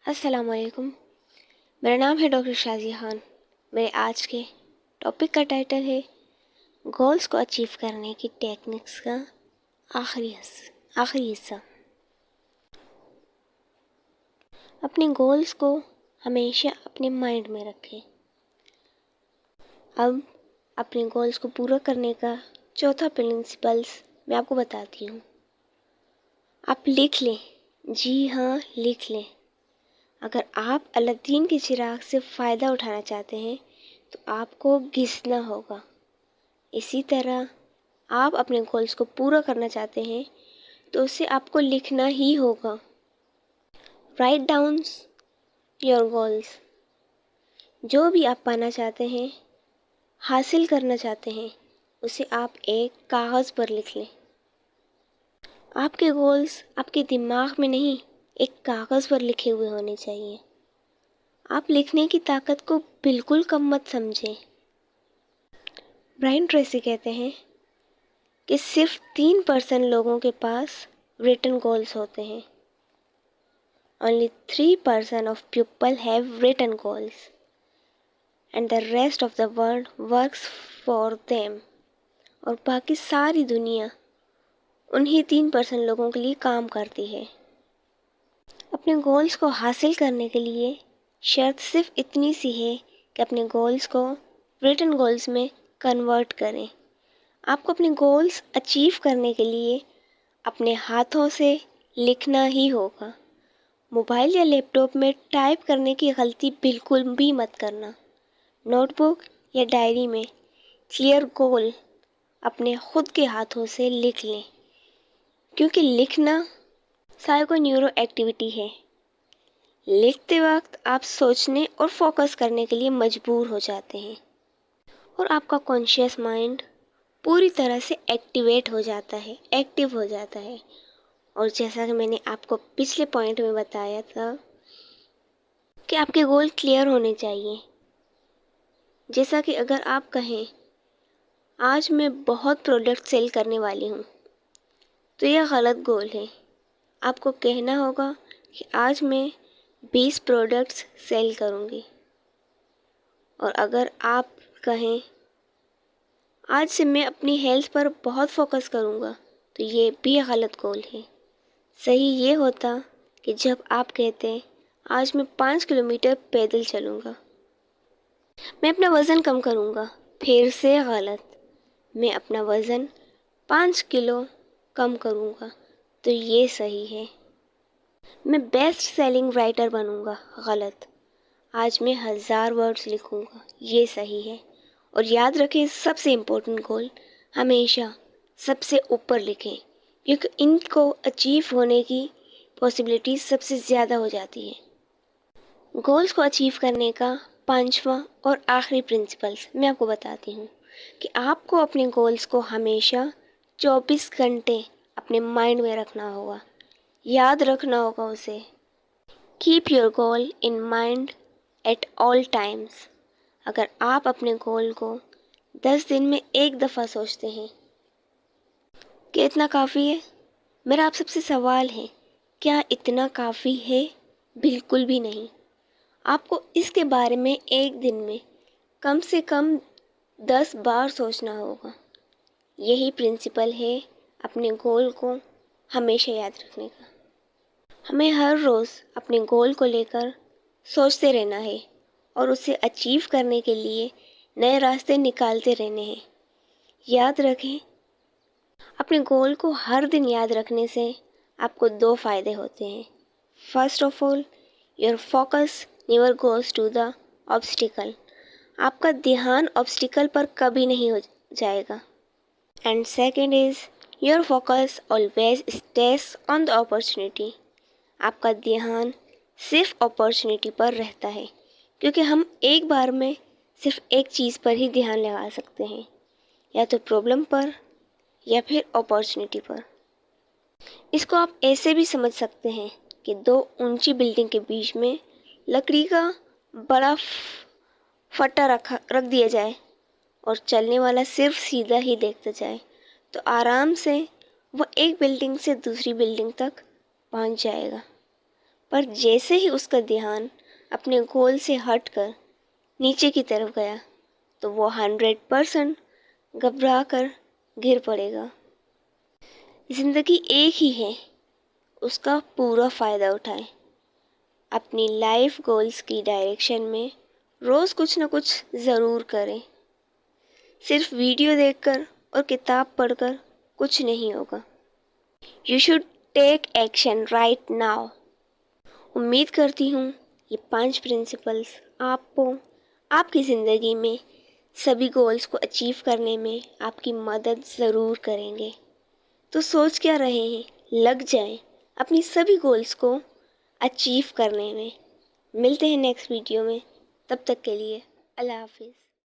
السلام علیکم، میرا نام ہے ڈاکٹر شازیہ خان۔ میرے آج کے ٹاپک کا ٹائٹل ہے گولز کو اچیو کرنے کی ٹیکنکس کا آخری حصہ۔ اپنے گولز کو ہمیشہ اپنے مائنڈ میں رکھیں۔ اب اپنے گولز کو پورا کرنے کا چوتھا پرنسپلس میں آپ کو بتاتی ہوں۔ آپ لکھ لیں، جی ہاں لکھ لیں۔ اگر آپ الدین کے چراغ سے فائدہ اٹھانا چاہتے ہیں تو آپ کو گھسنا ہوگا۔ اسی طرح آپ اپنے گولز کو پورا کرنا چاہتے ہیں تو اسے آپ کو لکھنا ہی ہوگا۔ Write down your goals. جو بھی آپ پانا چاہتے ہیں، حاصل کرنا چاہتے ہیں، اسے آپ ایک کاغذ پر لکھ لیں۔ آپ کے گولز آپ کے دماغ میں نہیں، ایک کاغذ پر لکھے ہوئے ہونے چاہیے۔ آپ لکھنے کی طاقت کو بالکل کم مت سمجھیں۔ برائن ٹریسی کہتے ہیں کہ صرف 3% لوگوں کے پاس ریٹن گولز ہوتے ہیں۔ Only 3% of people have written goals and the rest of the world works for them۔ اور باقی ساری دنیا انہی 3% لوگوں کے لیے کام کرتی ہے۔ اپنے گولز کو حاصل کرنے کے لیے شرط صرف اتنی سی ہے کہ اپنے گولز کو ریٹن گولز میں کنورٹ کریں۔ آپ کو اپنے گولز اچیو کرنے کے لیے اپنے ہاتھوں سے لکھنا ہی ہوگا۔ موبائل یا لیپ ٹاپ میں ٹائپ کرنے کی غلطی بالکل بھی مت کرنا۔ نوٹ بک یا ڈائری میں کلیئر گول اپنے خود کے ہاتھوں سے لکھ لیں، کیونکہ لکھنا سائیکو نیورو ایکٹیویٹی ہے۔ لکھتے وقت آپ سوچنے اور فوکس کرنے کے لیے مجبور ہو جاتے ہیں اور آپ کا کانشیس مائنڈ پوری طرح سے ایکٹیو ہو جاتا ہے۔ اور جیسا کہ میں نے آپ کو پچھلے پوائنٹ میں بتایا تھا کہ آپ کے گول کلیئر ہونے چاہیے۔ جیسا کہ اگر آپ کہیں آج میں بہت پروڈکٹ سیل کرنے والی ہوں تو یہ غلط گول ہے۔ آپ کو کہنا ہوگا کہ آج میں 20 پروڈکٹس سیل کروں گی۔ اور اگر آپ کہیں آج سے میں اپنی ہیلتھ پر بہت فوکس کروں گا تو یہ بھی غلط گول ہے۔ صحیح یہ ہوتا کہ جب آپ کہتے آج میں 5 کلومیٹر پیدل چلوں گا، میں اپنا وزن کم کروں گا، پھر سے غلط، میں اپنا وزن 5 کلو کم کروں گا تو یہ صحیح ہے۔ میں بیسٹ سیلنگ رائٹر بنوں گا، غلط، آج میں 1000 ورڈز لکھوں گا، یہ صحیح ہے۔ اور یاد رکھیں سب سے امپورٹنٹ گول ہمیشہ سب سے اوپر لکھیں، کیونکہ ان کو اچیو ہونے کی پاسبلٹی سب سے زیادہ ہو جاتی ہے۔ گولز کو اچیو کرنے کا 5واں اور آخری پرنسپلس میں آپ کو بتاتی ہوں کہ آپ کو اپنے گولز کو ہمیشہ 24 گھنٹے اپنے مائنڈ میں رکھنا ہوگا، یاد رکھنا ہوگا اسے۔ Keep your goal in mind at all times. اگر آپ اپنے گول کو 10 دن میں ایک دفعہ سوچتے ہیں کہ اتنا کافی ہے، میرا آپ سب سے سوال ہے، کیا اتنا کافی ہے؟ بالکل بھی نہیں۔ آپ کو اس کے بارے میں ایک دن میں کم سے کم 10 بار سوچنا ہوگا۔ یہی پرنسپل ہے اپنے گول کو ہمیشہ یاد رکھنے کا۔ ہمیں ہر روز اپنے گول کو لے کر سوچتے رہنا ہے اور اسے اچیو کرنے کے لیے نئے راستے نکالتے رہنے ہیں۔ یاد رکھیں، اپنے گول کو ہر دن یاد رکھنے سے آپ کو 2 فائدے ہوتے ہیں۔ First of all, your focus never goes to the obstacle. آپ کا دھیان آبسٹیکل پر کبھی نہیں ہو جائے گا۔ And second is, your focus always stays on the opportunity. آپ کا دھیان صرف اپرچونیٹی پر رہتا ہے، کیونکہ ہم ایک بار میں صرف ایک چیز پر ہی دھیان لگا سکتے ہیں، یا تو پرابلم پر یا پھر اپرچونیٹی پر۔ اس کو آپ ایسے بھی سمجھ سکتے ہیں کہ 2 اونچی بلڈنگ کے بیچ میں لکڑی کا بڑا فٹا رکھ دیا جائے اور چلنے والا صرف سیدھا ہی دیکھتا جائے تو آرام سے وہ ایک بلڈنگ سے دوسری بلڈنگ تک پہنچ جائے گا۔ پر جیسے ہی اس کا دھیان اپنے گول سے ہٹ کر نیچے کی طرف گیا تو وہ 100% گھبرا کر گر پڑے گا۔ زندگی ایک ہی ہے، اس کا پورا فائدہ اٹھائیں۔ اپنی لائف گولز کی ڈائریکشن میں روز کچھ نہ کچھ ضرور کریں۔ صرف ویڈیو دیکھ کر اور کتاب پڑھ کر کچھ نہیں ہوگا۔ You should take action right now. امید کرتی ہوں یہ 5 پرنسپلز آپ کو آپ کی زندگی میں سبھی گولز کو اچیو کرنے میں آپ کی مدد ضرور کریں گے۔ تو سوچ کیا رہے ہیں، لگ جائیں اپنی سبھی گولز کو اچیو کرنے میں۔ ملتے ہیں نیکسٹ ویڈیو میں، تب تک کے لیے اللہ حافظ۔